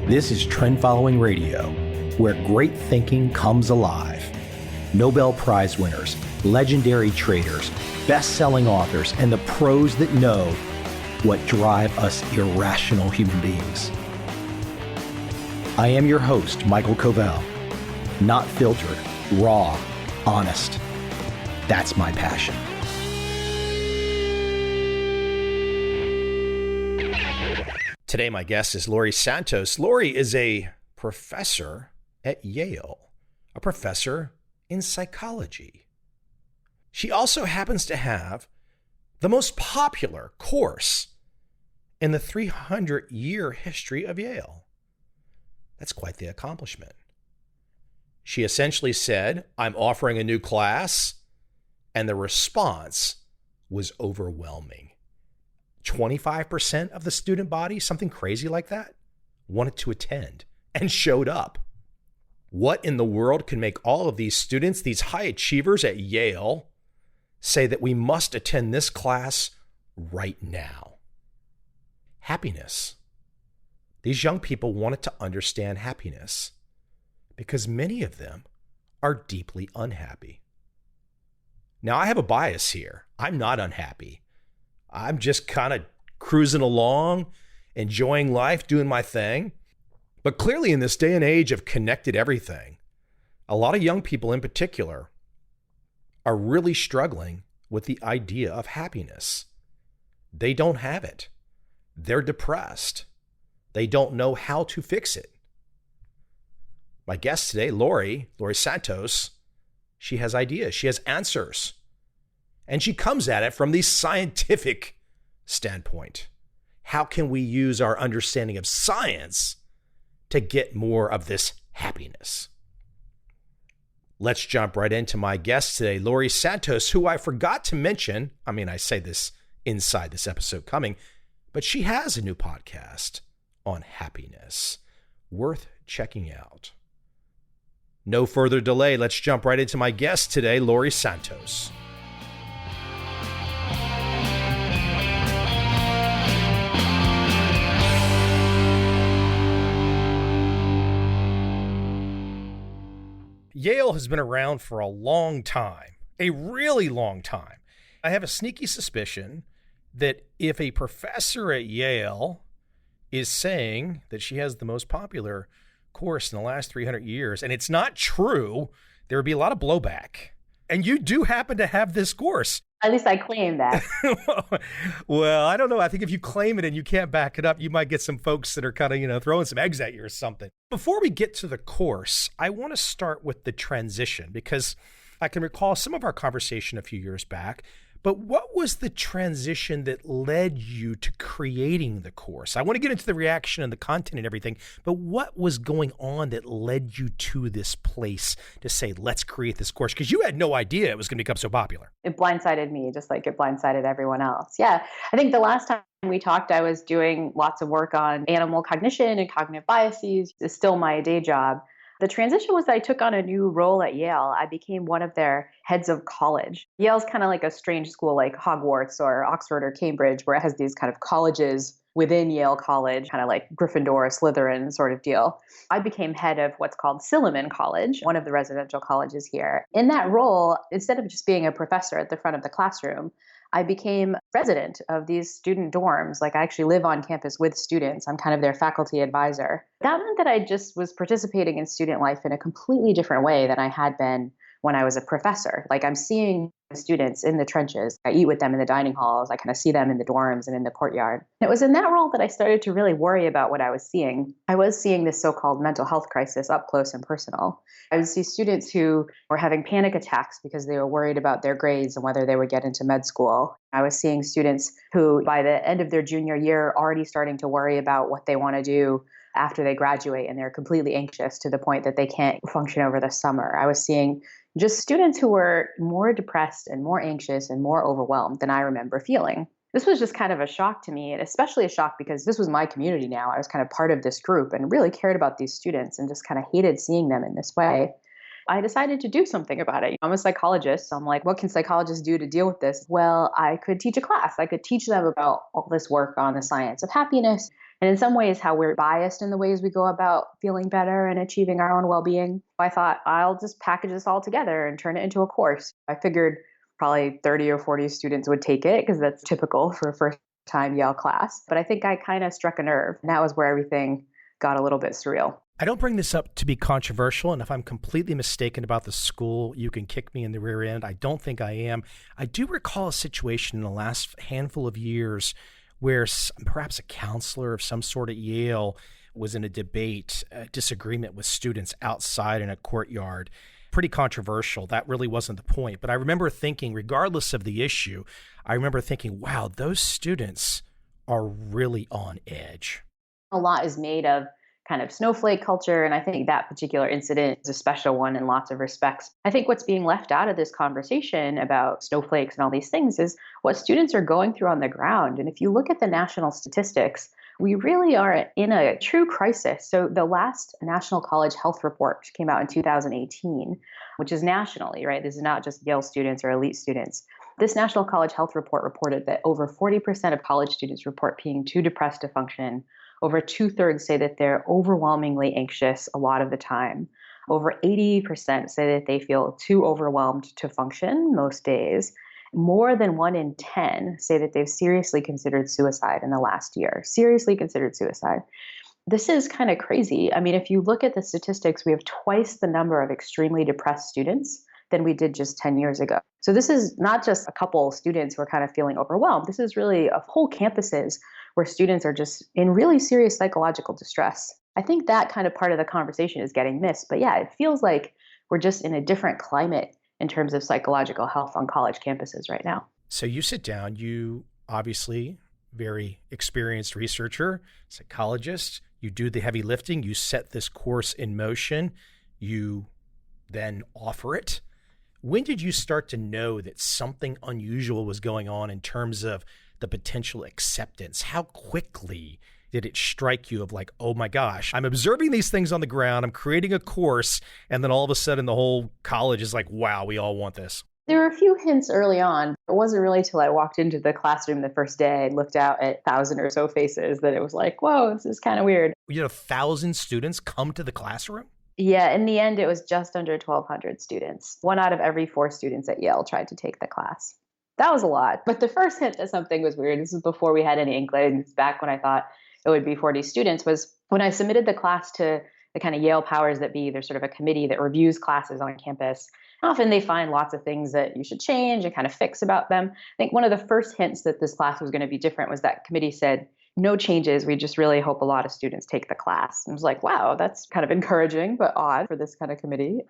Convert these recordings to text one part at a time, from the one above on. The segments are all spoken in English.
This is Trend Following Radio, where great thinking comes alive. Nobel Prize winners, legendary traders, best-selling authors, and the pros that know what drive us irrational human beings. I am your host, Michael Covel. Not filtered, raw, honest. That's my passion. Today, my guest is Laurie Santos. Laurie is a professor at Yale, a professor in psychology. She also happens to have the most popular course in the 300-year history of Yale. That's quite the accomplishment. She essentially said, I'm offering a new class, and the response was overwhelming. 25% of the student body, something crazy like that, wanted to attend and showed up. What in the world can make all of these students, these high achievers at Yale, say that we must attend this class right now? Happiness. These young people wanted to understand happiness because many of them are deeply unhappy. Now, I have a bias here. I'm not unhappy. I'm just kind of cruising along, enjoying life, doing my thing. But clearly in this day and age of connected everything, a lot of young people in particular are really struggling with the idea of happiness. They don't have it. They're depressed. They don't know how to fix it. My guest today, Laurie Santos, she has ideas. She has answers. And she comes at it from the scientific standpoint. How can we use our understanding of science to get more of this happiness? Let's jump right into my guest today, Laurie Santos, who I forgot to mention. I say this inside this episode coming, but she has a new podcast on happiness worth checking out. No further delay. Let's jump right into my guest today, Laurie Santos. Yale has been around for a long time, a really long time. I have a sneaky suspicion that if a professor at Yale is saying that she has the most popular course in the last 300 years, and it's not true, there would be a lot of blowback. And you do happen to have this course. At least I claim that. Well, I don't know. I think if you claim it and you can't back it up, you might get some folks that are kind of, throwing some eggs at you or something. Before we get to the course, I want to start with the transition because I can recall some of our conversation a few years back. But what was the transition that led you to creating the course? I want to get into the reaction and the content and everything, but what was going on that led you to this place to say, let's create this course? Because you had no idea it was going to become so popular. It blindsided me just like it blindsided everyone else. Yeah, I think the last time we talked, I was doing lots of work on animal cognition and cognitive biases. It's still my day job. The transition was that I took on a new role at Yale. I became one of their heads of college. Yale's kind of like a strange school like Hogwarts or Oxford or Cambridge, where it has these kind of colleges within Yale College, kind of like Gryffindor, Slytherin sort of deal. I became head of what's called Silliman College, one of the residential colleges here. In that role, instead of just being a professor at the front of the classroom, I became resident of these student dorms. Like I actually live on campus with students. I'm kind of their faculty advisor. That meant that I just was participating in student life in a completely different way than I had been when I was a professor. Like I'm seeing students in the trenches. I eat with them in the dining halls. I kind of see them in the dorms and in the courtyard. It was in that role that I started to really worry about what I was seeing. I was seeing this so-called mental health crisis up close and personal. I would see students who were having panic attacks because they were worried about their grades and whether they would get into med school. I was seeing students who, by the end of their junior year, are already starting to worry about what they want to do after they graduate, and they're completely anxious to the point that they can't function over the summer. I was seeing just students who were more depressed and more anxious and more overwhelmed than I remember feeling. This was just kind of a shock to me, and especially a shock because this was my community now. I was kind of part of this group and really cared about these students and just kind of hated seeing them in this way. I decided to do something about it. I'm a psychologist, so I'm like, what can psychologists do to deal with this? Well, I could teach a class. I could teach them about all this work on the science of happiness And in some ways, how we're biased in the ways we go about feeling better and achieving our own well-being. I thought, I'll just package this all together and turn it into a course. I figured probably 30 or 40 students would take it because that's typical for a first-time Yale class. But I think I kind of struck a nerve. And that was where everything got a little bit surreal. I don't bring this up to be controversial, and if I'm completely mistaken about the school, you can kick me in the rear end. I don't think I am. I do recall a situation in the last handful of years where perhaps a counselor of some sort at Yale was in a debate, a disagreement with students outside in a courtyard. Pretty controversial. That really wasn't the point. But I remember thinking, regardless of the issue, I remember thinking, wow, those students are really on edge. A lot is made of kind of snowflake culture. And I think that particular incident is a special one in lots of respects. I think what's being left out of this conversation about snowflakes and all these things is what students are going through on the ground. And if you look at the national statistics, we really are in a true crisis. So the last National College Health Report came out in 2018, which is nationally, right? This is not just Yale students or elite students. This National College Health Report reported that over 40% of college students report being too depressed to function. Over 2/3 say that they're overwhelmingly anxious a lot of the time. Over 80% say that they feel too overwhelmed to function most days. More than 1 in 10 say that they've seriously considered suicide in the last year. Seriously considered suicide. This is kind of crazy. I mean, if you look at the statistics, we have twice the number of extremely depressed students than we did just 10 years ago. So this is not just a couple students who are kind of feeling overwhelmed. This is really a whole campuses where students are just in really serious psychological distress. I think that kind of part of the conversation is getting missed. But yeah, it feels like we're just in a different climate in terms of psychological health on college campuses right now. So you sit down, you obviously very experienced researcher, psychologist, you do the heavy lifting, you set this course in motion, you then offer it. When did you start to know that something unusual was going on in terms of the potential acceptance? How quickly did it strike you of like, oh my gosh, I'm observing these things on the ground, I'm creating a course, and then all of a sudden the whole college is like, wow, we all want this? There were a few hints early on. It wasn't really till I walked into the classroom the first day and looked out at 1,000 or so faces that it was like, whoa, this is kind of weird. You had 1,000 students come to the classroom? Yeah, in the end, it was just under 1,200 students. 1 out of every 4 students at Yale tried to take the class. That was a lot. But the first hint that something was weird, this was before we had any inklings, back when I thought it would be 40 students, was when I submitted the class to the kind of Yale powers that be. There's sort of a committee that reviews classes on campus. Often they find lots of things that you should change and kind of fix about them. I think one of the first hints that this class was going to be different was that committee said, no changes. We just really hope a lot of students take the class. I was like, wow, that's kind of encouraging, but odd for this kind of committee.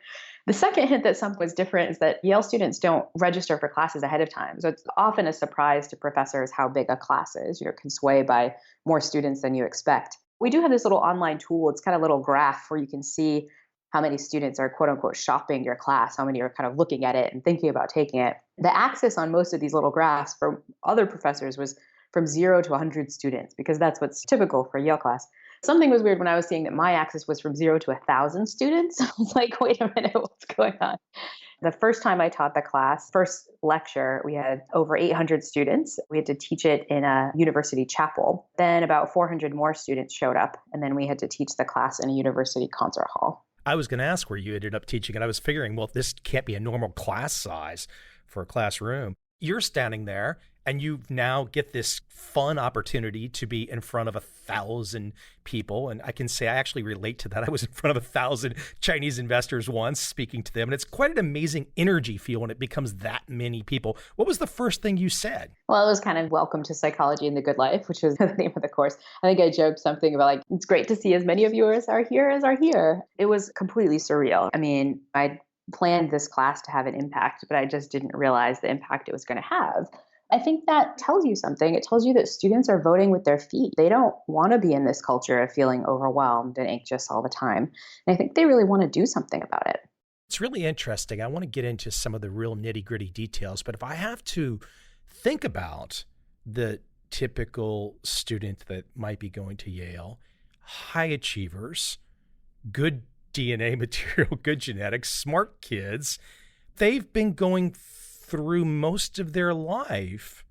The second hint that something was different is that Yale students don't register for classes ahead of time. So it's often a surprise to professors how big a class is. You know, it can sway by more students than you expect. We do have this little online tool. It's kind of a little graph where you can see how many students are quote unquote shopping your class, how many are kind of looking at it and thinking about taking it. The axis on most of these little graphs from other professors was from 0 to 100 students, because that's what's typical for a Yale class. Something was weird when I was seeing that my axis was from 0 to 1,000 students. I was like, wait a minute, what's going on? The first time I taught the class, first lecture, we had over 800 students. We had to teach it in a university chapel. Then about 400 more students showed up, and then we had to teach the class in a university concert hall. I was going to ask where you ended up teaching, and I was figuring, well, this can't be a normal class size for a classroom. You're standing there, and you now get this fun opportunity to be in front of 1,000 people. And I can say I actually relate to that. I was in front of 1,000 Chinese investors once speaking to them. And it's quite an amazing energy feel when it becomes that many people. What was the first thing you said? Well, it was kind of welcome to psychology and the good life, which is the name of the course. I think I joked something about like, it's great to see as many of you as are here. It was completely surreal. I mean, I planned this class to have an impact, but I just didn't realize the impact it was going to have. I think that tells you something. It tells you that students are voting with their feet. They don't want to be in this culture of feeling overwhelmed and anxious all the time. And I think they really want to do something about it. It's really interesting. I want to get into some of the real nitty-gritty details, but if I have to think about the typical student that might be going to Yale, high achievers, good DNA material, good genetics, smart kids, they've been going through most of their life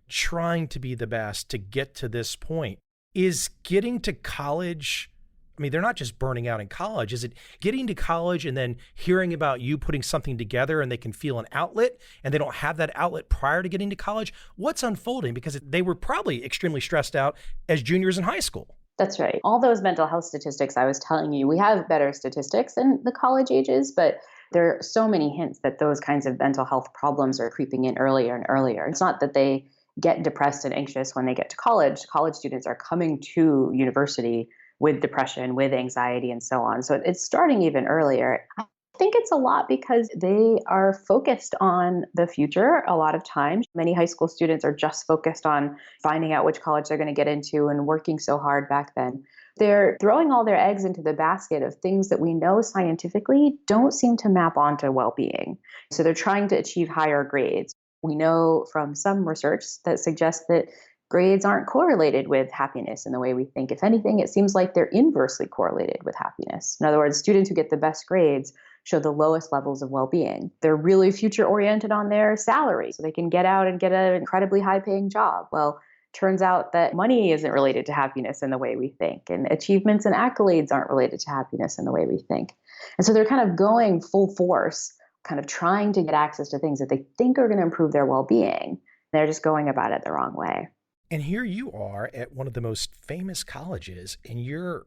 trying to be the best to get to this point. Is getting to college, I mean, they're not just burning out in college. Is it getting to college and then hearing about you putting something together and they can feel an outlet and they don't have that outlet prior to getting to college? What's unfolding? Because they were probably extremely stressed out as juniors in high school. That's right. All those mental health statistics I was telling you, we have better statistics in the college ages, but there are so many hints that those kinds of mental health problems are creeping in earlier and earlier. It's not that they get depressed and anxious when they get to college. College students are coming to university with depression, with anxiety, and so on. So it's starting even earlier. I think it's a lot because they are focused on the future a lot of times. Many high school students are just focused on finding out which college they're going to get into and working so hard back then. They're throwing all their eggs into the basket of things that we know scientifically don't seem to map onto well-being. So they're trying to achieve higher grades. We know from some research that suggests that grades aren't correlated with happiness in the way we think. If anything, it seems like they're inversely correlated with happiness. In other words, students who get the best grades show the lowest levels of well-being. They're really future-oriented on their salary, so they can get out and get an incredibly high-paying job. Well, turns out that money isn't related to happiness in the way we think, and achievements and accolades aren't related to happiness in the way we think. And so they're kind of going full force, kind of trying to get access to things that they think are going to improve their well-being. They're just going about it the wrong way. And here you are at one of the most famous colleges, and you're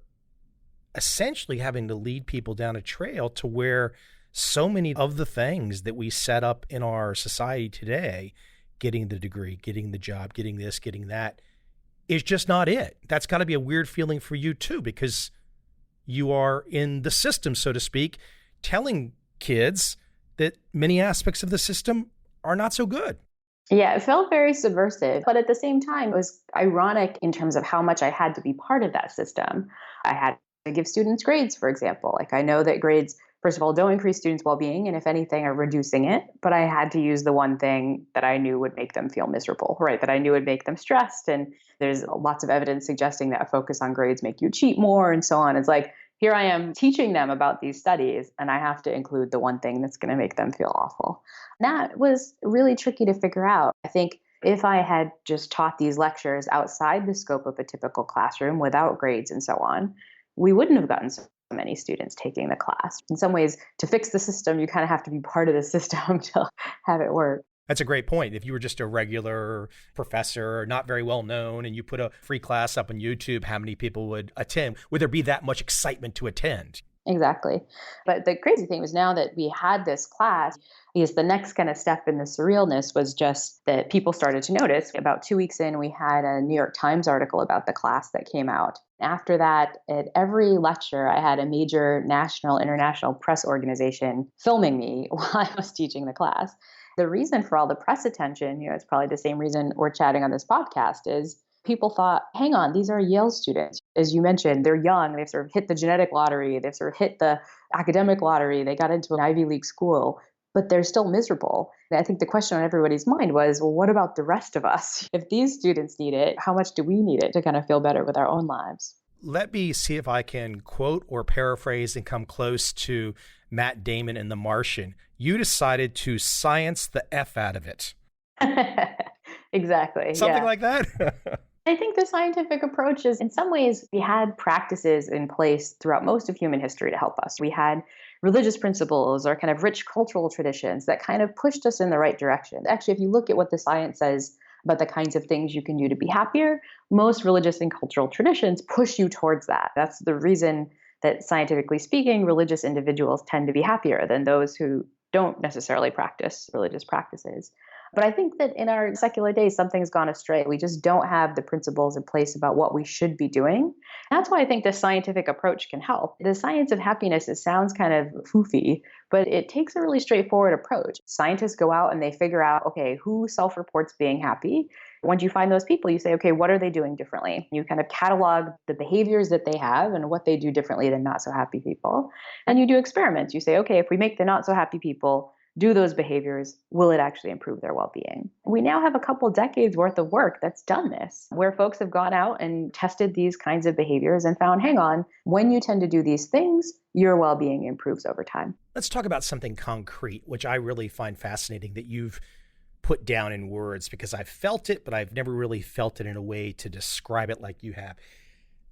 essentially having to lead people down a trail to where so many of the things that we set up in our society today, getting the degree, getting the job, getting this, getting that, is just not it. That's got to be a weird feeling for you too, because you are in the system, so to speak, telling kids that many aspects of the system are not so good. Yeah, it felt very subversive. But at the same time, it was ironic in terms of how much I had to be part of that system. I had to give students grades, for example. Like, I know that grades, first of all, don't increase students' well-being, and if anything, are reducing it. But I had to use the one thing that I knew would make them feel miserable, right? That I knew would make them stressed. And there's lots of evidence suggesting that a focus on grades make you cheat more and so on. It's like, here I am teaching them about these studies, and I have to include the one thing that's going to make them feel awful. That was really tricky to figure out. I think if I had just taught these lectures outside the scope of a typical classroom without grades and so on, we wouldn't have gotten so many students taking the class. In some ways, to fix the system, you kind of have to be part of the system to have it work. That's a great point. If you were just a regular professor, not very well known, and you put a free class up on YouTube, how many people would attend? Would there be that much excitement to attend? Exactly. But the crazy thing was, now that we had this class, is the next kind of step in the surrealness was just that people started to notice. About 2 weeks in, we had a New York Times article about the class that came out. After that, at every lecture, I had a major national, international press organization filming me while I was teaching the class. The reason for all the press attention, it's probably the same reason we're chatting on this podcast, is people thought, hang on, these are Yale students. As you mentioned, they're young. They've sort of hit the genetic lottery. They've sort of hit the academic lottery. They got into an Ivy League school, but they're still miserable. And I think the question on everybody's mind was, well, what about the rest of us? If these students need it, how much do we need it to kind of feel better with our own lives? Let me see if I can quote or paraphrase and come close to Matt Damon in The Martian. You decided to science the F out of it. Exactly. Something like that? I think the scientific approach is, in some ways, we had practices in place throughout most of human history to help us. We had religious principles or kind of rich cultural traditions that kind of pushed us in the right direction. Actually, if you look at what the science says about the kinds of things you can do to be happier, most religious and cultural traditions push you towards that. That's the reason that, scientifically speaking, religious individuals tend to be happier than those who don't necessarily practice religious practices. But I think that in our secular days, something's gone astray. We just don't have the principles in place about what we should be doing. That's why I think the scientific approach can help. The science of happiness, it sounds kind of foofy, but it takes a really straightforward approach. Scientists go out and they figure out, okay, who self-reports being happy? Once you find those people, you say, okay, what are they doing differently? You kind of catalog the behaviors that they have and what they do differently than not so happy people. And you do experiments. You say, okay, if we make the not so happy people do those behaviors, will it actually improve their well-being? We now have a couple decades worth of work that's done this, where folks have gone out and tested these kinds of behaviors and found, hang on, when you tend to do these things, your well-being improves over time. Let's talk about something concrete, which I really find fascinating that you've put down in words because I've felt it, but I've never really felt it in a way to describe it like you have.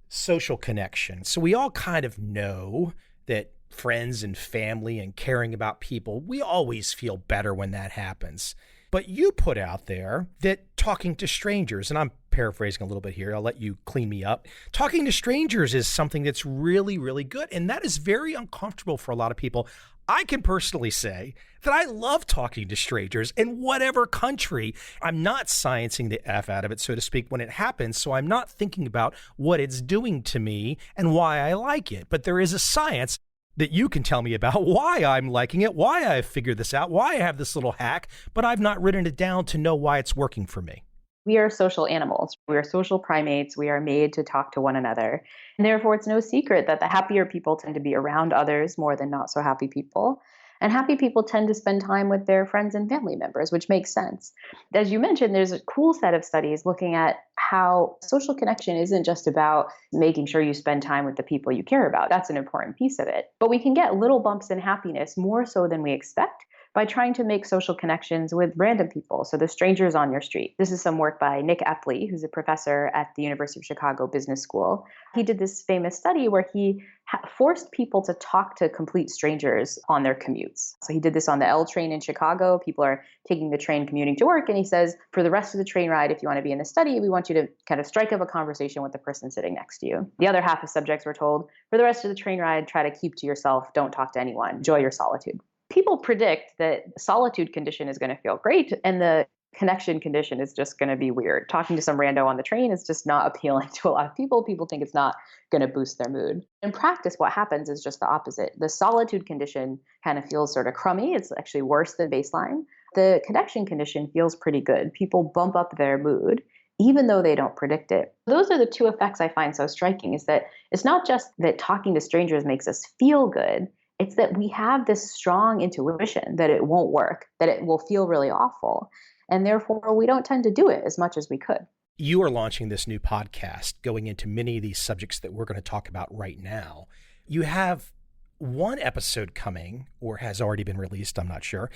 Social connection. So we all kind of know that friends and family and caring about people, we always feel better when that happens. But you put out there that talking to strangers, and I'm paraphrasing a little bit here, I'll let you clean me up. Talking to strangers is something that's really, really good. And that is very uncomfortable for a lot of people. I can personally say that I love talking to strangers in whatever country. I'm not sciencing the F out of it, so to speak, when it happens. So I'm not thinking about what it's doing to me and why I like it. But there is a science that you can tell me about why I'm liking it, why I've figured this out, why I have this little hack, but I've not written it down to know why it's working for me. We are social animals. We are social primates. We are made to talk to one another. And therefore, it's no secret that the happier people tend to be around others more than not so happy people. And happy people tend to spend time with their friends and family members, which makes sense. As you mentioned, there's a cool set of studies looking at how social connection isn't just about making sure you spend time with the people you care about. That's an important piece of it. But we can get little bumps in happiness more so than we expect by trying to make social connections with random people, so the strangers on your street. This is some work by Nick Epley, who's a professor at the University of Chicago Business School. He did this famous study where he forced people to talk to complete strangers on their commutes. So he did this on the L train in Chicago. People are taking the train commuting to work, and he says, for the rest of the train ride, if you want to be in the study, we want you to kind of strike up a conversation with the person sitting next to you. The other half of subjects were told, for the rest of the train ride, try to keep to yourself, don't talk to anyone, enjoy your solitude. People predict that solitude condition is going to feel great and the connection condition is just going to be weird. Talking to some rando on the train is just not appealing to a lot of people. People think it's not going to boost their mood. In practice, what happens is just the opposite. The solitude condition kind of feels sort of crummy. It's actually worse than baseline. The connection condition feels pretty good. People bump up their mood even though they don't predict it. Those are the two effects I find so striking, is that it's not just that talking to strangers makes us feel good. It's that we have this strong intuition that it won't work, that it will feel really awful. And therefore, we don't tend to do it as much as we could. You are launching this new podcast going into many of these subjects that we're going to talk about right now. You have one episode coming, or has already been released, I'm not sure,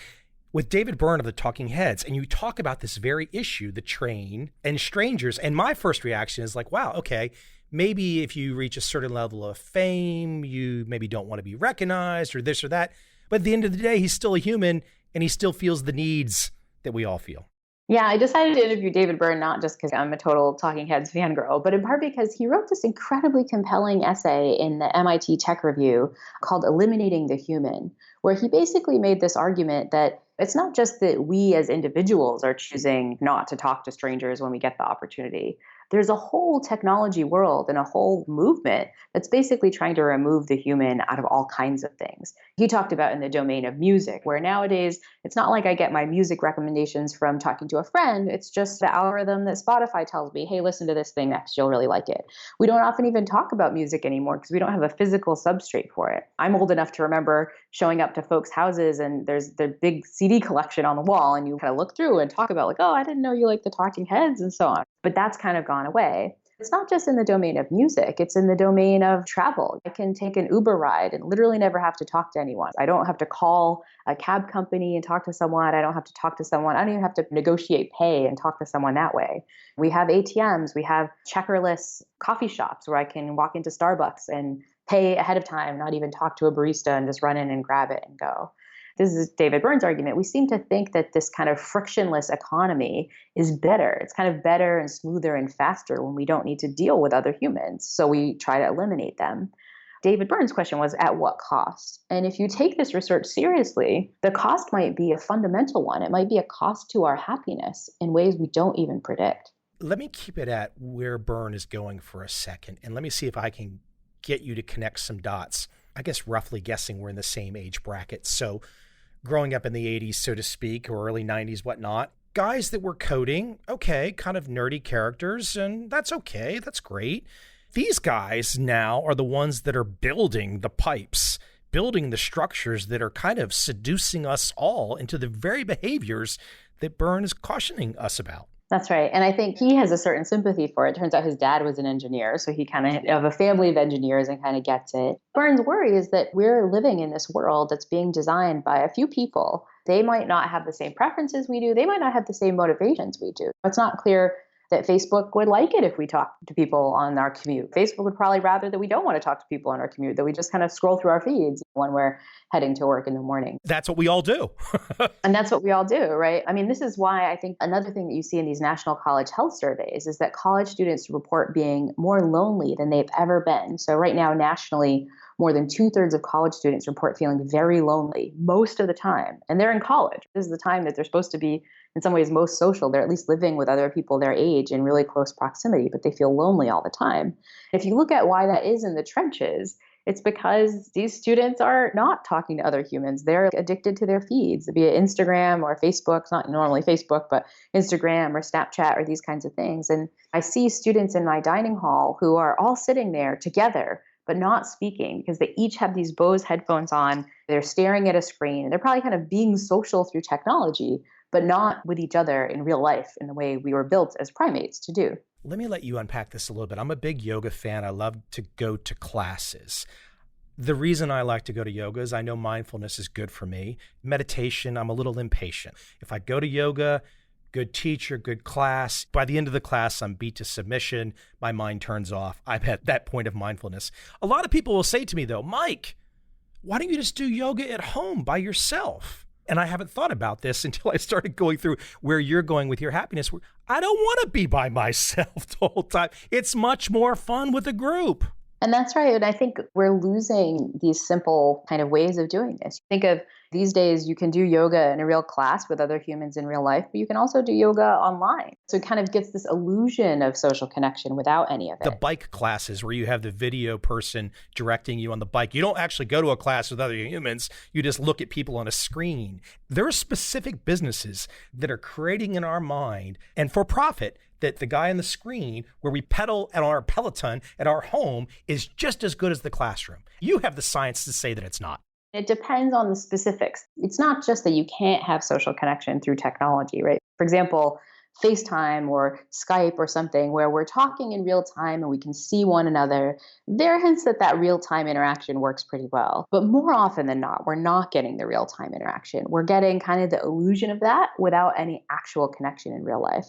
with David Byrne of the Talking Heads. And you talk about this very issue, the train and strangers. And my first reaction is like, wow, okay, maybe if you reach a certain level of fame, you maybe don't want to be recognized or this or that. But at the end of the day, he's still a human and he still feels the needs that we all feel. Yeah, I decided to interview David Byrne not just because I'm a total Talking Heads fangirl, but in part because he wrote this incredibly compelling essay in the MIT Tech Review called Eliminating the Human, where he basically made this argument that it's not just that we as individuals are choosing not to talk to strangers when we get the opportunity. There's a whole technology world and a whole movement that's basically trying to remove the human out of all kinds of things. He talked about in the domain of music, where nowadays it's not like I get my music recommendations from talking to a friend. It's just the algorithm that Spotify tells me, hey, listen to this thing next, you'll really like it. We don't often even talk about music anymore because we don't have a physical substrate for it. I'm old enough to remember showing up to folks' houses and there's their big CD collection on the wall and you kind of look through and talk about like, oh, I didn't know you like the Talking Heads and so on. But that's kind of gone away. It's not just in the domain of music, it's in the domain of travel. I can take an Uber ride and literally never have to talk to anyone. I don't have to call a cab company and talk to someone. I don't have to talk to someone. I don't even have to negotiate pay and talk to someone that way. We have ATMs, we have checkerless coffee shops where I can walk into Starbucks and pay ahead of time, not even talk to a barista and just run in and grab it and go. This is David Byrne's argument. We seem to think that this kind of frictionless economy is better. It's kind of better and smoother and faster when we don't need to deal with other humans. So we try to eliminate them. David Byrne's question was, at what cost? And if you take this research seriously, the cost might be a fundamental one. It might be a cost to our happiness in ways we don't even predict. Let me keep it at where Byrne is going for a second, and let me see if I can get you to connect some dots. I guess roughly guessing we're in the same age bracket. So growing up in the 80s, so to speak, or early 90s, whatnot, guys that were coding, okay, kind of nerdy characters, and that's okay, that's great. These guys now are the ones that are building the pipes, building the structures that are kind of seducing us all into the very behaviors that Byrne is cautioning us about. That's right. And I think he has a certain sympathy for it. Turns out his dad was an engineer, so he kind of have a family of engineers and kind of gets it. Byrne's worry is that we're living in this world that's being designed by a few people They might not have the same preferences we do. They might not have the same motivations we do. It's not clear that Facebook would like it if we talk to people on our commute. Facebook would probably rather that we don't want to talk to people on our commute, that we just kind of scroll through our feeds when we're heading to work in the morning. That's what we all do. And that's what we all do, right? I mean, this is why I think another thing that you see in these national college health surveys is that college students report being more lonely than they've ever been. So right now, nationally, more than 2/3 of college students report feeling very lonely most of the time. And they're in college. This is the time that they're supposed to be, in some ways, most social. They're at least living with other people their age in really close proximity, but they feel lonely all the time. If you look at why that is in the trenches, it's because these students are not talking to other humans. They're addicted to their feeds, be it Instagram or Facebook, not normally Facebook, but Instagram or Snapchat or these kinds of things. And I see students in my dining hall who are all sitting there together, but not speaking because they each have these Bose headphones on. They're staring at a screen. They're probably kind of being social through technology, but not with each other in real life in the way we were built as primates to do. Let me let you unpack this a little bit. I'm a big yoga fan. I love to go to classes. The reason I like to go to yoga is I know mindfulness is good for me. Meditation, I'm a little impatient. If I go to yoga, good teacher, good class, by the end of the class, I'm beat to submission. My mind turns off. I'm at that point of mindfulness. A lot of people will say to me, though, Mike, why don't you just do yoga at home by yourself? And I haven't thought about this until I started going through where you're going with your happiness. I don't want to be by myself the whole time. It's much more fun with a group. And that's right. And I think we're losing these simple kind of ways of doing this. Think of these days, you can do yoga in a real class with other humans in real life, but you can also do yoga online. So it kind of gets this illusion of social connection without any of it. The bike classes where you have the video person directing you on the bike. You don't actually go to a class with other humans. You just look at people on a screen. There are specific businesses that are creating in our mind and for profit that the guy on the screen where we pedal at our Peloton at our home is just as good as the classroom. You have the science to say that it's not. It depends on the specifics. It's not just that you can't have social connection through technology, right? For example, FaceTime or Skype or something where we're talking in real time and we can see one another. There are hints that that real-time interaction works pretty well. But more often than not, we're not getting the real-time interaction. We're getting kind of the illusion of that without any actual connection in real life.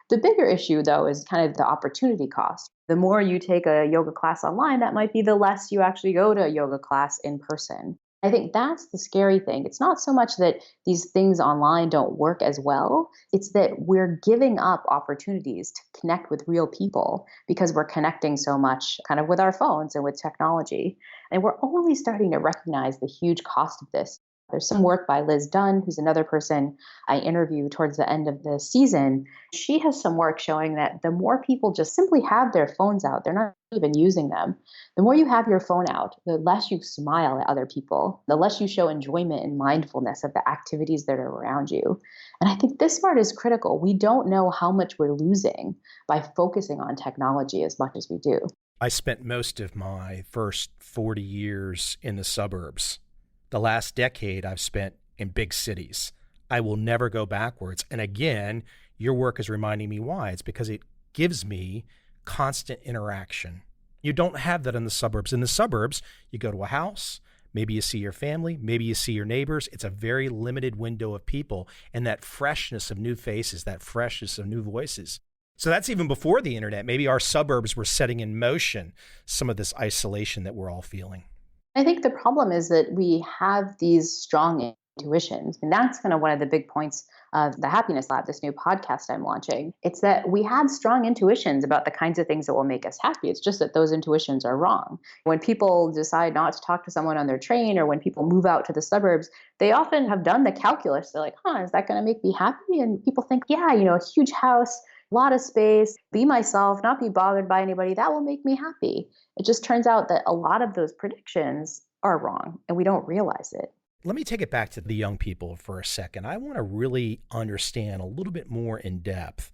The bigger issue, though, is kind of the opportunity cost. The more you take a yoga class online, that might be the less you actually go to a yoga class in person. I think that's the scary thing. It's not so much that these things online don't work as well. It's that we're giving up opportunities to connect with real people because we're connecting so much kind of with our phones and with technology. And we're only starting to recognize the huge cost of this. There's some work by Liz Dunn, who's another person I interviewed towards the end of the season. She has some work showing that the more people just simply have their phones out, they're not even using them. The more you have your phone out, the less you smile at other people, the less you show enjoyment and mindfulness of the activities that are around you. And I think this part is critical. We don't know how much we're losing by focusing on technology as much as we do. I spent most of my first 40 years in the suburbs. The last decade I've spent in big cities. I will never go backwards. And again, your work is reminding me why. It's because it gives me constant interaction. You don't have that in the suburbs. In the suburbs, you go to a house, maybe you see your family, maybe you see your neighbors. It's a very limited window of people and that freshness of new faces, that freshness of new voices. So that's even before the internet. Maybe our suburbs were setting in motion some of this isolation that we're all feeling. I think the problem is that we have these strong intuitions. And that's kind of one of the big points of the Happiness Lab, this new podcast I'm launching. It's that we have strong intuitions about the kinds of things that will make us happy. It's just that those intuitions are wrong. When people decide not to talk to someone on their train or when people move out to the suburbs, they often have done the calculus. They're like, is that going to make me happy? And people think, a huge house, a lot of space, be myself, not be bothered by anybody, that will make me happy. It just turns out that a lot of those predictions are wrong and we don't realize it. Let me take it back to the young people for a second. I want to really understand a little bit more in depth.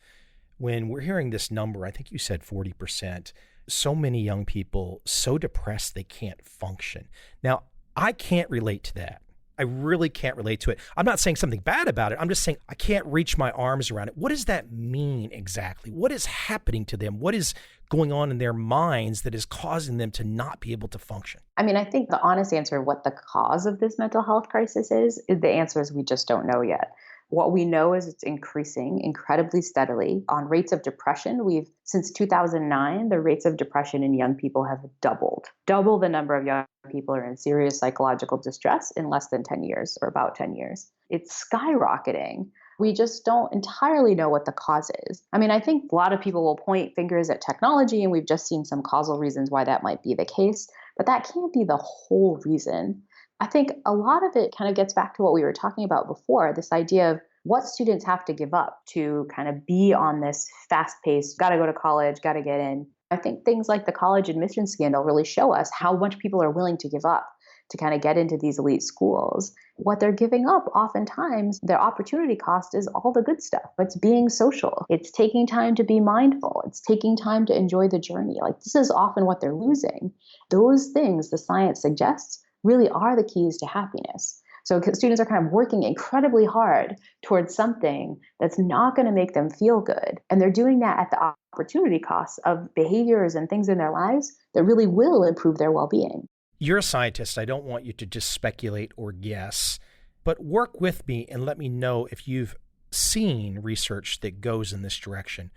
When we're hearing this number, I think you said 40%, so many young people so depressed they can't function. Now, I can't relate to that. I really can't relate to it. I'm not saying something bad about it. I'm just saying I can't reach my arms around it. What does that mean exactly? What is happening to them? What is going on in their minds that is causing them to not be able to function? I mean, I think the honest answer, what the cause of this mental health crisis is the answer is we just don't know yet. What we know is it's increasing incredibly steadily. On rates of depression, since 2009, the rates of depression in young people have doubled. Double the number of young people are in serious psychological distress in less than 10 years, or about 10 years. It's skyrocketing. We just don't entirely know what the cause is. I mean, I think a lot of people will point fingers at technology, and we've just seen some causal reasons why that might be the case, but that can't be the whole reason. I think a lot of it kind of gets back to what we were talking about before, this idea of what students have to give up to kind of be on this fast pace, got to go to college, got to get in. I think things like the college admission scandal really show us how much people are willing to give up to kind of get into these elite schools. What they're giving up, oftentimes, their opportunity cost is all the good stuff. It's being social. It's taking time to be mindful. It's taking time to enjoy the journey. Like, this is often what they're losing. Those things, the science suggests, really are the keys to happiness. So students are kind of working incredibly hard towards something that's not going to make them feel good. And they're doing that at the opportunity cost of behaviors and things in their lives that really will improve their well-being. You're a scientist. I don't want you to just speculate or guess, but work with me and let me know if you've seen research that goes in this direction.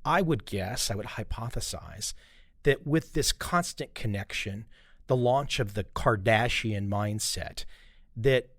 I would hypothesize that with this constant connection, the launch of the Kardashian mindset, that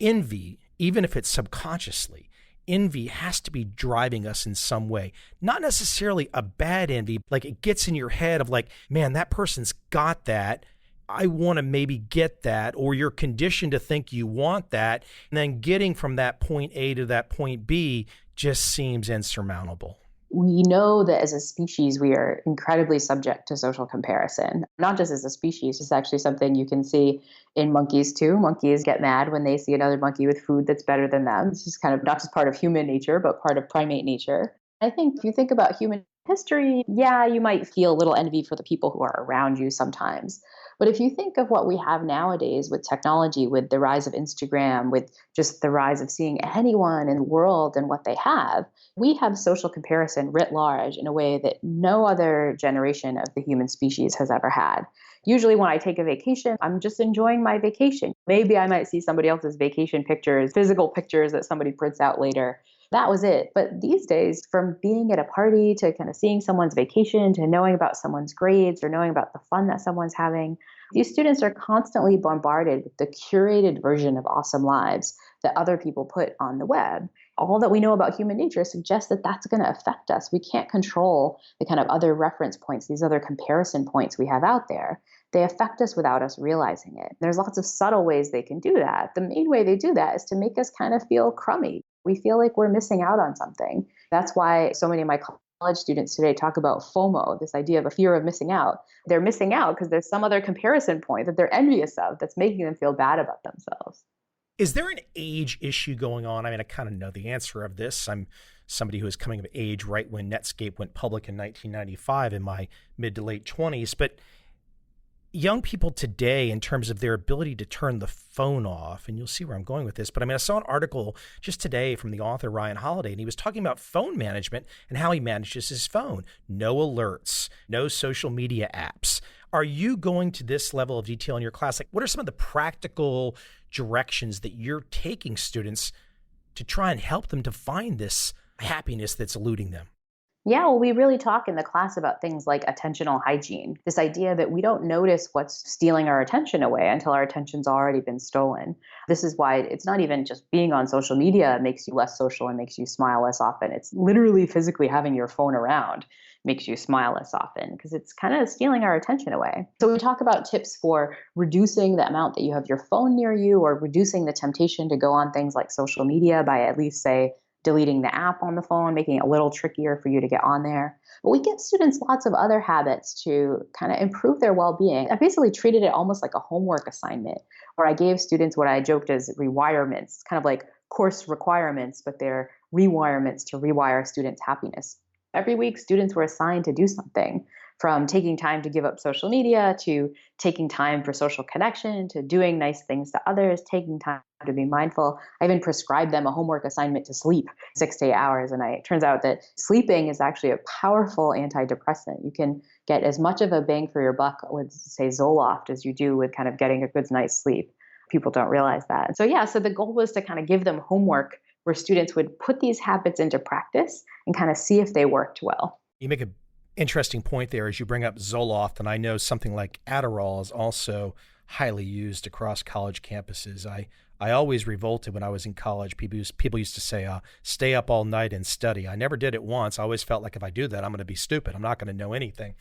envy, even if it's subconsciously, envy has to be driving us in some way. Not necessarily a bad envy, like it gets in your head of like, man, that person's got that. I want to maybe get that, or you're conditioned to think you want that. And then getting from that point A to that point B just seems insurmountable. We know that as a species, we are incredibly subject to social comparison. Not just as a species, it's actually something you can see in monkeys too. Monkeys get mad when they see another monkey with food that's better than them. It's just kind of not just part of human nature, but part of primate nature. I think if you think about human history, yeah, you might feel a little envy for the people who are around you sometimes. But if you think of what we have nowadays with technology, with the rise of Instagram, with just the rise of seeing anyone in the world and what they have, we have social comparison writ large in a way that no other generation of the human species has ever had. Usually when I take a vacation, I'm just enjoying my vacation. Maybe I might see somebody else's vacation pictures, physical pictures that somebody prints out later. That was it. But these days, from being at a party to kind of seeing someone's vacation to knowing about someone's grades or knowing about the fun that someone's having, these students are constantly bombarded with the curated version of awesome lives that other people put on the web. All that we know about human nature suggests that that's going to affect us. We can't control the kind of other reference points, these other comparison points we have out there. They affect us without us realizing it. There's lots of subtle ways they can do that. The main way they do that is to make us kind of feel crummy. We feel like we're missing out on something. That's why so many of my college students today talk about FOMO, this idea of a fear of missing out. They're missing out because there's some other comparison point that they're envious of that's making them feel bad about themselves. Is there an age issue going on? I mean, I kind of know the answer of this. I'm somebody who is coming of age right when Netscape went public in 1995 in my mid to late 20s, but young people today, in terms of their ability to turn the phone off, and you'll see where I'm going with this, but I mean, I saw an article just today from the author Ryan Holiday, and he was talking about phone management and how he manages his phone. No alerts, no social media apps. Are you going to this level of detail in your class? Like, what are some of the practical directions that you're taking students to try and help them to find this happiness that's eluding them? Yeah, well, we really talk in the class about things like attentional hygiene, this idea that we don't notice what's stealing our attention away until our attention's already been stolen. This is why it's not even just being on social media makes you less social and makes you smile less often. It's literally physically having your phone around makes you smile less often because it's kind of stealing our attention away. So we talk about tips for reducing the amount that you have your phone near you or reducing the temptation to go on things like social media by at least, say, deleting the app on the phone, making it a little trickier for you to get on there. But we give students lots of other habits to kind of improve their well-being. I basically treated it almost like a homework assignment, where I gave students what I joked as rewirements, kind of like course requirements, but they're rewirements to rewire students' happiness. Every week, students were assigned to do something. from taking time to give up social media to taking time for social connection to doing nice things to others, taking time to be mindful. I even prescribed them a homework assignment to sleep 6 to 8 hours a night. It turns out that sleeping is actually a powerful antidepressant. You can get as much of a bang for your buck with, say, Zoloft as you do with kind of getting a good night's sleep. People don't realize that. So the goal was to kind of give them homework where students would put these habits into practice and kind of see if they worked well. You make an interesting point there as you bring up Zoloft, and I know something like Adderall is also highly used across college campuses. I always revolted when I was in college. People used to say, stay up all night and study. I never did it once. I always felt like if I do that, I'm going to be stupid. I'm not going to know anything.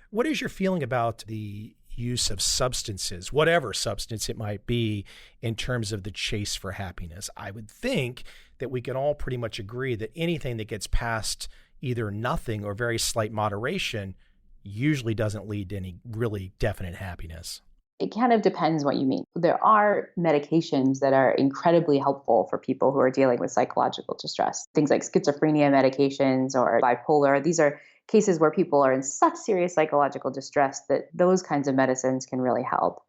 What is your feeling about the use of substances, whatever substance it might be, in terms of the chase for happiness? I would think that we can all pretty much agree that anything that gets past either nothing or very slight moderation usually doesn't lead to any really definite happiness. It kind of depends what you mean. There are medications that are incredibly helpful for people who are dealing with psychological distress. Things like schizophrenia medications or bipolar. These are cases where people are in such serious psychological distress that those kinds of medicines can really help.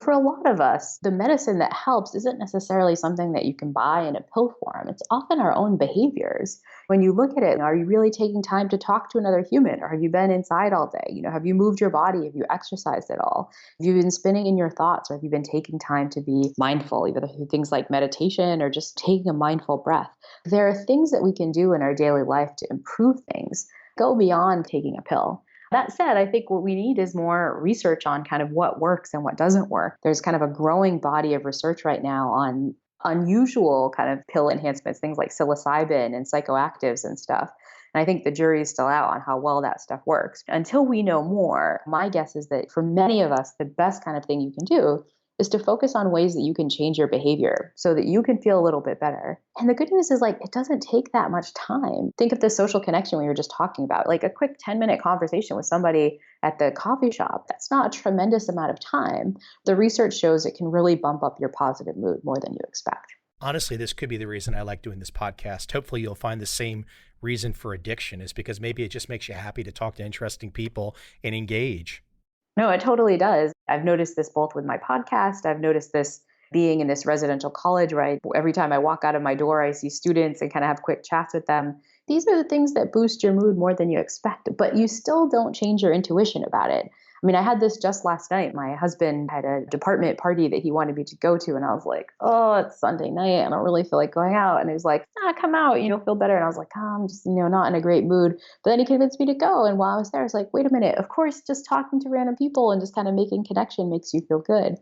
For a lot of us, the medicine that helps isn't necessarily something that you can buy in a pill form. It's often our own behaviors. When you look at it, are you really taking time to talk to another human? Or have you been inside all day? Have you moved your body? Have you exercised at all? Have you been spinning in your thoughts? Or have you been taking time to be mindful, either through things like meditation or just taking a mindful breath? There are things that we can do in our daily life to improve things, go beyond taking a pill. That said, I think what we need is more research on kind of what works and what doesn't work. There's kind of a growing body of research right now on unusual kind of pill enhancements, things like psilocybin and psychoactives and stuff. And I think the jury's still out on how well that stuff works. Until we know more, my guess is that for many of us, the best kind of thing you can do is to focus on ways that you can change your behavior so that you can feel a little bit better. And the good news is it doesn't take that much time. Think of the social connection we were just talking about, like a quick 10-minute conversation with somebody at the coffee shop. That's not a tremendous amount of time. The research shows it can really bump up your positive mood more than you expect. Honestly, this could be the reason I like doing this podcast. Hopefully you'll find the same reason for addiction is because maybe it just makes you happy to talk to interesting people and engage. No, it totally does. I've noticed this both with my podcast. I've noticed this being in this residential college where every time I walk out of my door, I see students and kind of have quick chats with them. These are the things that boost your mood more than you expect, but you still don't change your intuition about it. I mean, I had this just last night. My husband had a department party that he wanted me to go to. And I was like, oh, it's Sunday night. I don't really feel like going out. And he was like, come out, you'll feel better. And I was like, I'm just, not in a great mood. But then he convinced me to go. And while I was there, I was like, wait a minute. Of course, just talking to random people and just kind of making connection makes you feel good,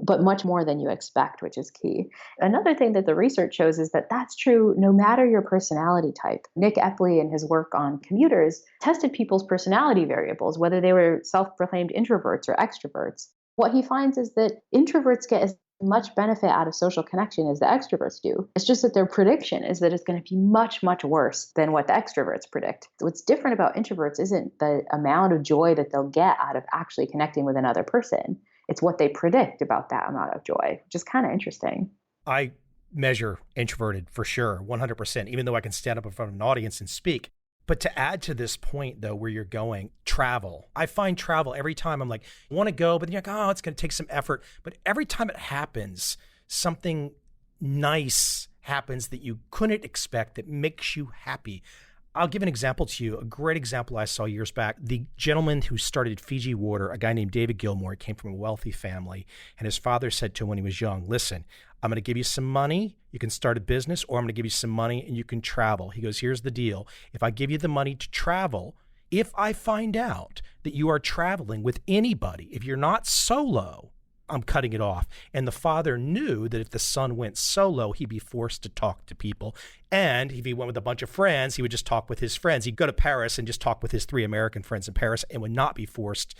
but much more than you expect, which is key. Another thing that the research shows is that that's true no matter your personality type. Nick Epley, in his work on commuters, tested people's personality variables, whether they were self-proclaimed introverts or extroverts. What he finds is that introverts get as much benefit out of social connection as the extroverts do. It's just that their prediction is that it's going to be much, much worse than what the extroverts predict. What's different about introverts isn't the amount of joy that they'll get out of actually connecting with another person. It's what they predict about that amount of joy, which is kind of interesting. I measure introverted for sure, 100%, even though I can stand up in front of an audience and speak. But to add to this point, though, where you're going, travel. I find travel every time I'm like, I want to go, but then you're like, oh, it's going to take some effort. But every time it happens, something nice happens that you couldn't expect that makes you happy. I'll give an example to you, a great example I saw years back. The gentleman who started Fiji Water, a guy named David Gilmore, came from a wealthy family. And his father said to him when he was young, listen, I'm going to give you some money. You can start a business, or I'm going to give you some money and you can travel. He goes, here's the deal. If I give you the money to travel, if I find out that you are traveling with anybody, if you're not solo, I'm cutting it off. And the father knew that if the son went solo, he'd be forced to talk to people. And if he went with a bunch of friends, he would just talk with his friends. He'd go to Paris and just talk with his 3 American friends in Paris and would not be forced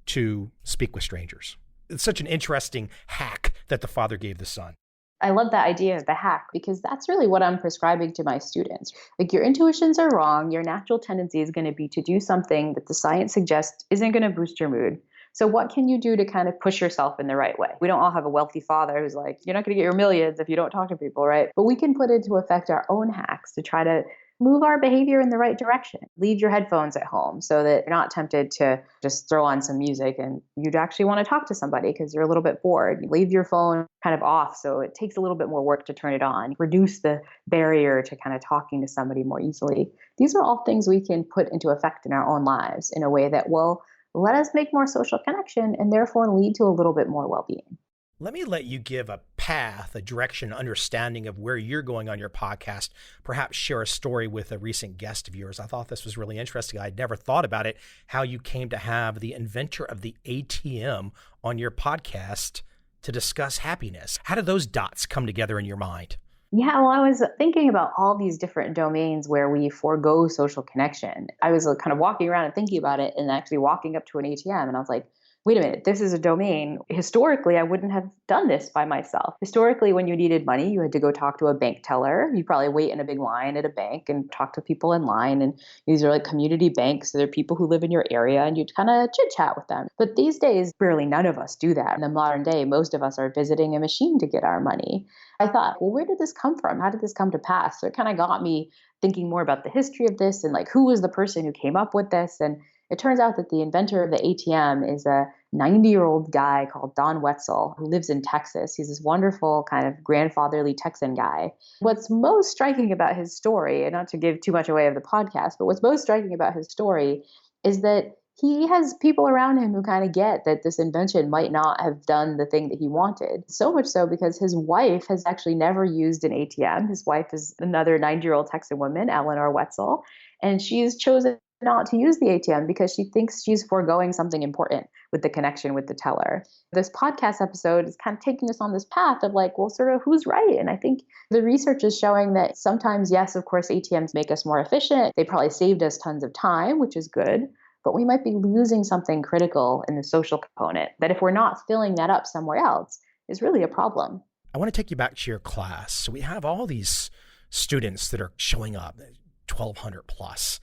to speak with strangers. It's such an interesting hack that the father gave the son. I love that idea of the hack because that's really what I'm prescribing to my students. Like, your intuitions are wrong. Your natural tendency is going to be to do something that the science suggests isn't going to boost your mood. So what can you do to kind of push yourself in the right way? We don't all have a wealthy father who's like, you're not going to get your millions if you don't talk to people, right? But we can put into effect our own hacks to try to move our behavior in the right direction. Leave your headphones at home so that you're not tempted to just throw on some music and you'd actually want to talk to somebody because you're a little bit bored. Leave your phone kind of off so it takes a little bit more work to turn it on. Reduce the barrier to kind of talking to somebody more easily. These are all things we can put into effect in our own lives in a way that will let us make more social connection and therefore lead to a little bit more well-being. Let me let you give a path, a direction, understanding of where you're going on your podcast. Perhaps share a story with a recent guest of yours. I thought this was really interesting. I'd never thought about it, how you came to have the inventor of the ATM on your podcast to discuss happiness. How did those dots come together in your mind? Yeah, well, I was thinking about all these different domains where we forego social connection. I was kind of walking around and thinking about it and actually walking up to an ATM and I was like, wait a minute, this is a domain. Historically, I wouldn't have done this by myself. Historically, when you needed money, you had to go talk to a bank teller. You'd probably wait in a big line at a bank and talk to people in line. And these are like community banks. So they're people who live in your area and you'd kind of chit chat with them. But these days, really none of us do that. In the modern day, most of us are visiting a machine to get our money. I thought, well, where did this come from? How did this come to pass? So it kind of got me thinking more about the history of this and like who was the person who came up with this. And it turns out that the inventor of the ATM is a 90-year-old guy called Don Wetzel who lives in Texas. He's this wonderful kind of grandfatherly Texan guy. What's most striking about his story, and not to give too much away of the podcast, but what's most striking about his story is that he has people around him who kind of get that this invention might not have done the thing that he wanted. So much so because his wife has actually never used an ATM. His wife is another 90-year-old Texan woman, Eleanor Wetzel, and she's chosen not to use the ATM because she thinks she's foregoing something important with the connection with the teller. This podcast episode is kind of taking us on this path of like, well, sort of who's right? And I think the research is showing that sometimes, yes, of course, ATMs make us more efficient. They probably saved us tons of time, which is good. But we might be losing something critical in the social component that if we're not filling that up somewhere else is really a problem. I want to take you back to your class. So we have all these students that are showing up, 1,200 plus.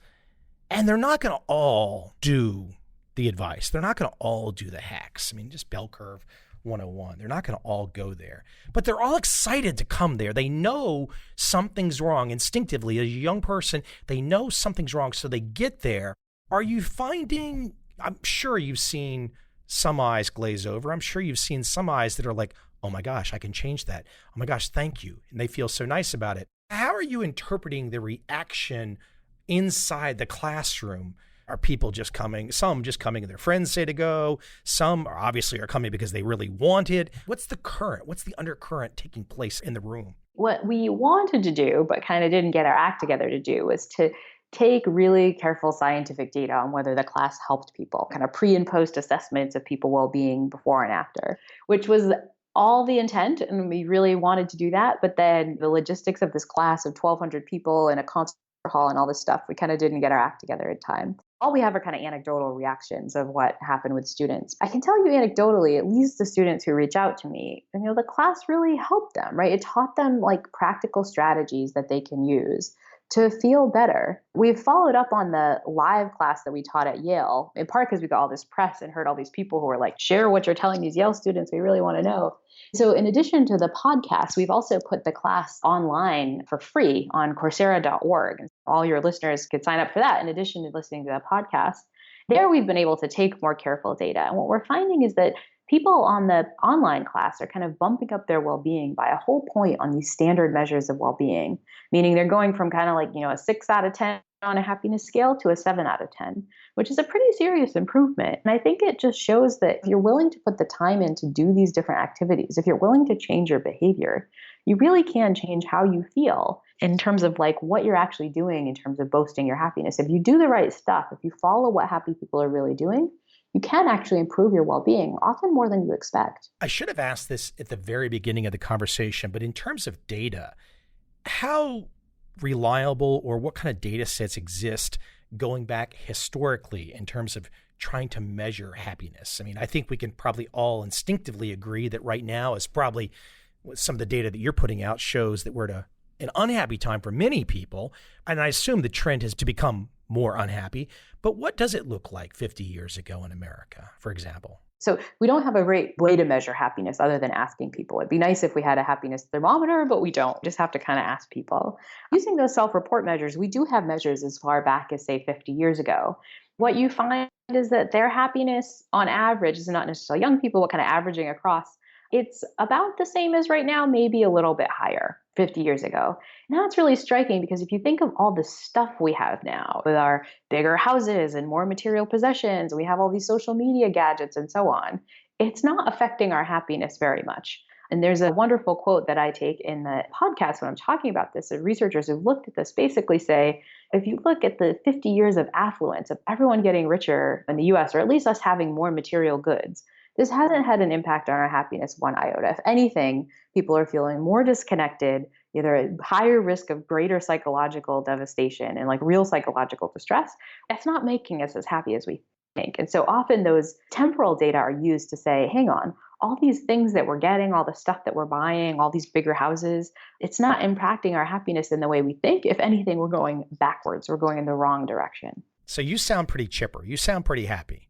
And they're not going to all do the advice. They're not going to all do the hacks. I mean, just bell curve 101. They're not going to all go there. But they're all excited to come there. They know something's wrong instinctively. As a young person, they know something's wrong, so they get there. Are you finding, I'm sure you've seen some eyes glaze over. I'm sure you've seen some eyes that are like, oh my gosh, I can change that. Oh my gosh, thank you. And they feel so nice about it. How are you interpreting the reaction inside the classroom? Are people just coming, some just coming and their friends say to go, some are obviously coming because they really want it. What's the current, what's the undercurrent taking place in the room? What we wanted to do, but kind of didn't get our act together to do, was to take really careful scientific data on whether the class helped people, kind of pre and post assessments of people well-being before and after, which was all the intent. And we really wanted to do that. But then the logistics of this class of 1,200 people in a concert hall and all this stuff, we kind of didn't get our act together in time. All we have are kind of anecdotal reactions of what happened with students. I can tell you anecdotally, at least the students who reach out to me, and the class really helped them, right? It taught them like practical strategies that they can use to feel better. We've followed up on the live class that we taught at Yale, in part because we got all this press and heard all these people who were like, share what you're telling these Yale students. We really want to know. So in addition to the podcast, we've also put the class online for free on Coursera.org. And all your listeners could sign up for that in addition to listening to the podcast. There we've been able to take more careful data. And what we're finding is that people on the online class are kind of bumping up their well-being by a whole point on these standard measures of well-being, meaning they're going from kind of like, a 6 out of 10 on a happiness scale to a 7 out of 10, which is a pretty serious improvement. And I think it just shows that if you're willing to put the time in to do these different activities, if you're willing to change your behavior, you really can change how you feel in terms of like what you're actually doing in terms of boasting your happiness. If you do the right stuff, if you follow what happy people are really doing, you can actually improve your well-being, often more than you expect. I should have asked this at the very beginning of the conversation, but in terms of data, how reliable or what kind of data sets exist going back historically in terms of trying to measure happiness? I mean, I think we can probably all instinctively agree that right now is probably some of the data that you're putting out shows that we're at an unhappy time for many people. And I assume the trend has to become more unhappy. But what does it look like 50 years ago in America, for example? So we don't have a great way to measure happiness other than asking people. It'd be nice if we had a happiness thermometer, but we don't. We just have to kind of ask people. Using those self-report measures, we do have measures as far back as, say, 50 years ago. What you find is that their happiness on average, this is not necessarily young people, but kind of averaging across, it's about the same as right now, maybe a little bit higher 50 years ago. And that's really striking because if you think of all the stuff we have now with our bigger houses and more material possessions, we have all these social media gadgets and so on, it's not affecting our happiness very much. And there's a wonderful quote that I take in the podcast when I'm talking about this. And researchers who've looked at this basically say, if you look at the 50 years of affluence, of everyone getting richer in the US, or at least us having more material goods, this hasn't had an impact on our happiness one iota. If anything, people are feeling more disconnected, either at higher risk of greater psychological devastation and like real psychological distress. It's not making us as happy as we think. And so often those temporal data are used to say, hang on, all these things that we're getting, all the stuff that we're buying, all these bigger houses, it's not impacting our happiness in the way we think. If anything, we're going backwards. We're going in the wrong direction. So you sound pretty chipper. You sound pretty happy.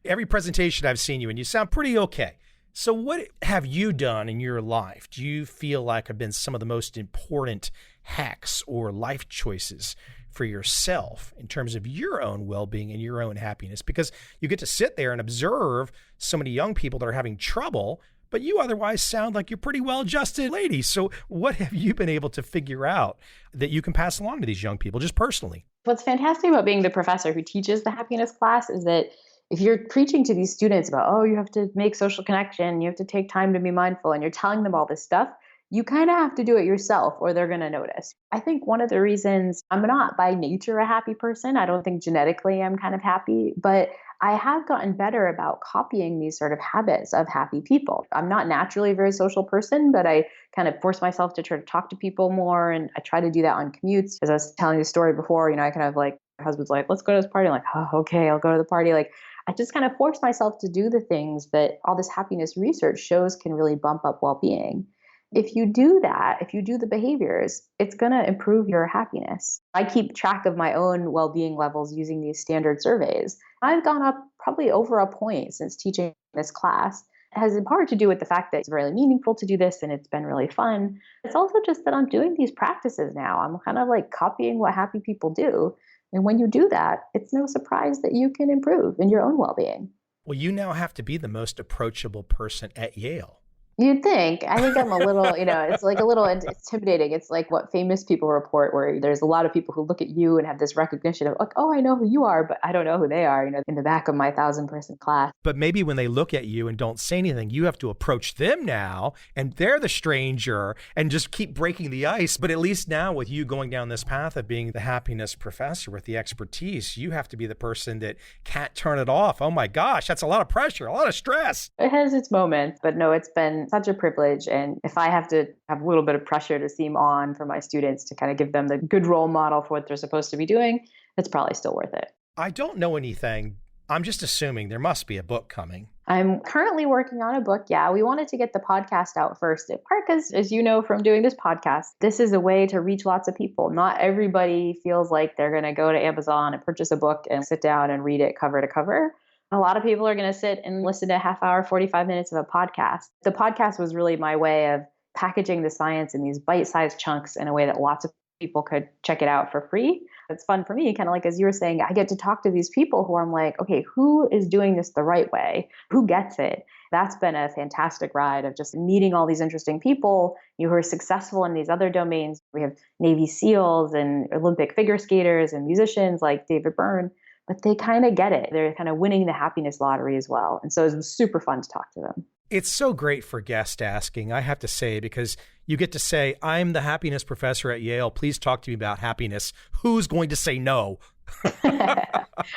Every presentation I've seen you in, you sound pretty okay. So what have you done in your life? Do you feel like have been some of the most important hacks or life choices for yourself in terms of your own well-being and your own happiness? Because you get to sit there and observe so many young people that are having trouble, but you otherwise sound like you're pretty well-adjusted lady. So what have you been able to figure out that you can pass along to these young people just personally? What's fantastic about being the professor who teaches the happiness class is that if you're preaching to these students about, oh, you have to make social connection, you have to take time to be mindful, and you're telling them all this stuff, you kind of have to do it yourself or they're going to notice. I think one of the reasons I'm not by nature a happy person, I don't think genetically I'm kind of happy, but I have gotten better about copying these sort of habits of happy people. I'm not naturally a very social person, but I kind of force myself to try to talk to people more. And I try to do that on commutes. As I was telling the story before, I kind of like, my husband's like, let's go to this party. I'm like, oh, okay, I'll go to the party. Like, I just kind of force myself to do the things that all this happiness research shows can really bump up well-being. If you do that, if you do the behaviors, it's going to improve your happiness. I keep track of my own well-being levels using these standard surveys. I've gone up probably over a point since teaching this class. It has in part to do with the fact that it's really meaningful to do this and it's been really fun. It's also just that I'm doing these practices now. I'm kind of like copying what happy people do. And when you do that, it's no surprise that you can improve in your own well-being. Well, you now have to be the most approachable person at Yale. You'd think. I think I'm a little, it's like a little intimidating. It's like what famous people report, where there's a lot of people who look at you and have this recognition of like, oh, I know who you are, but I don't know who they are, in the back of my 1,000-person class. But maybe when they look at you and don't say anything, you have to approach them now, and they're the stranger, and just keep breaking the ice. But at least now with you going down this path of being the happiness professor with the expertise, you have to be the person that can't turn it off. Oh my gosh, that's a lot of pressure, a lot of stress. It has its moments, but no, it's been such a privilege. And if I have to have a little bit of pressure to seem on for my students to kind of give them the good role model for what they're supposed to be doing, it's probably still worth it. I don't know anything. I'm just assuming there must be a book coming. I'm currently working on a book. Yeah, we wanted to get the podcast out first, in part because, as you know from doing this podcast, this is a way to reach lots of people. Not everybody feels like they're going to go to Amazon and purchase a book and sit down and read it cover to cover. A lot of people are going to sit and listen to a half hour, 45 minutes of a podcast. The podcast was really my way of packaging the science in these bite-sized chunks in a way that lots of people could check it out for free. It's fun for me, kind of like as you were saying, I get to talk to these people who I'm like, okay, who is doing this the right way? Who gets it? That's been a fantastic ride of just meeting all these interesting people who are successful in these other domains. We have Navy SEALs and Olympic figure skaters and musicians like David Byrne. But they kind of get it. They're kind of winning the happiness lottery as well. And so it was super fun to talk to them. It's so great for guest asking, I have to say, because you get to say, I'm the happiness professor at Yale. Please talk to me about happiness. Who's going to say no?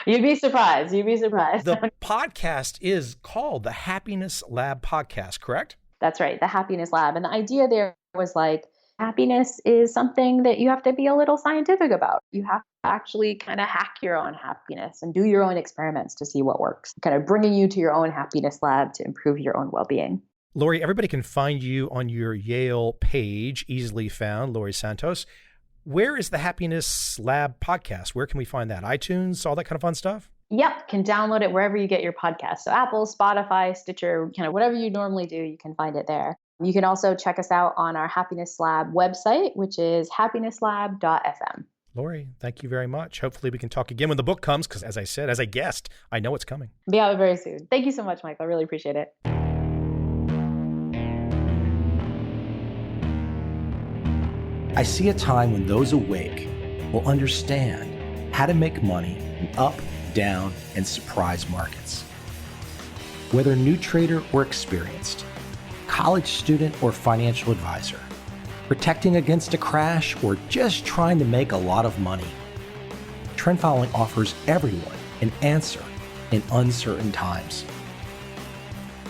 You'd be surprised. You'd be surprised. The podcast is called the Happiness Lab Podcast, correct? That's right. The Happiness Lab. And the idea there was like, happiness is something that you have to be a little scientific about. You have to actually kind of hack your own happiness and do your own experiments to see what works, kind of bringing you to your own happiness lab to improve your own well-being. Laurie, everybody can find you on your Yale page, easily found, Laurie Santos. Where is the Happiness Lab podcast? Where can we find that? iTunes, all that kind of fun stuff? Yep, can download it wherever you get your podcast. So Apple, Spotify, Stitcher, kind of whatever you normally do, you can find it there. You can also check us out on our Happiness Lab website, which is happinesslab.fm. Laurie, thank you very much. Hopefully we can talk again when the book comes, because as I said, as I guessed, I know it's coming. Be out very soon. Thank you so much, Michael. I really appreciate it. I see a time when those awake will understand how to make money in up, down, and surprise markets. Whether new trader or experienced, college student or financial advisor, protecting against a crash or just trying to make a lot of money, trend following offers everyone an answer in uncertain times.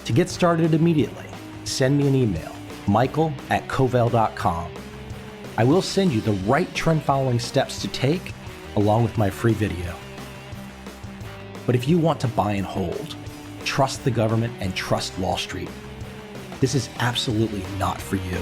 To get started immediately, send me an email, michael@covel.com. I will send you the right trend following steps to take along with my free video. But if you want to buy and hold, trust the government and trust Wall Street, this is absolutely not for you.